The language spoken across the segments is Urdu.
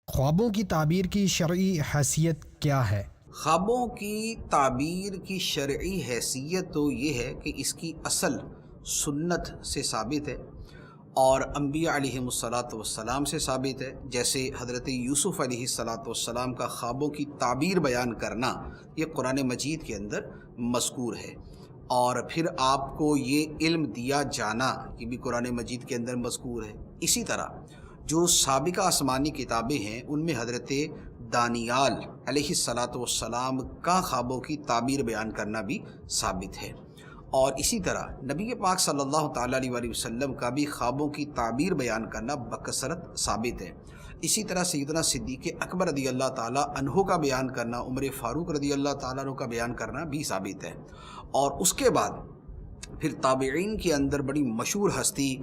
خوابوں کی تعبیر کی شرعی حیثیت کیا ہے؟ خوابوں کی تعبیر کی شرعی حیثیت تو یہ ہے کہ اس کی اصل سنت سے ثابت ہے اور انبیاء علیہم الصلاۃ والسلام سے ثابت ہے. جیسے حضرت یوسف علیہ الصلاۃ والسلام کا خوابوں کی تعبیر بیان کرنا یہ قرآن مجید کے اندر مذکور ہے، اور پھر آپ کو یہ علم دیا جانا یہ بھی قرآن مجید کے اندر مذکور ہے. اسی طرح جو سابقہ آسمانی کتابیں ہیں ان میں حضرت دانیال علیہ الصلاۃ والسلام کا خوابوں کی تعبیر بیان کرنا بھی ثابت ہے، اور اسی طرح نبی پاک صلی اللہ تعالیٰ علیہ وآلہ وسلم کا بھی خوابوں کی تعبیر بیان کرنا بکثرت ثابت ہے. اسی طرح سیدنا صدیق اکبر رضی اللہ تعالیٰ عنہ کا بیان کرنا، عمر فاروق رضی اللہ تعالیٰ عنہ کا بیان کرنا بھی ثابت ہے. اور اس کے بعد پھر تابعین کے اندر بڑی مشہور ہستی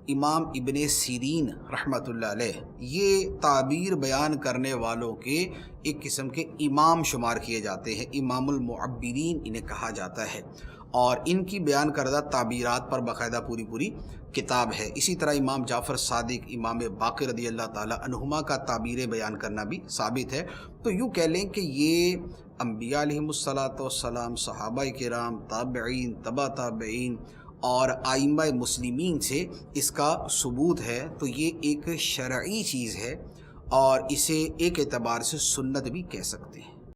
امام ابن سیرین رحمۃ اللہ علیہ، یہ تعبیر بیان کرنے والوں کے ایک قسم کے امام شمار کیے جاتے ہیں، امام المعبرین انہیں کہا جاتا ہے، اور ان کی بیان کردہ تعبیرات پر باقاعدہ پوری کتاب ہے. اسی طرح امام جعفر صادق، امام باقر رضی اللہ تعالی عنہما کا تعبیر بیان کرنا بھی ثابت ہے. تو یوں کہہ لیں کہ یہ انبیاء علیہم الصلاۃ والسلام، صحابہ کرام، تابعین، تبع تابعین اور ائمہ مسلمین سے اس کا ثبوت ہے. تو یہ ایک شرعی چیز ہے اور اسے ایک اعتبار سے سنت بھی کہہ سکتے ہیں.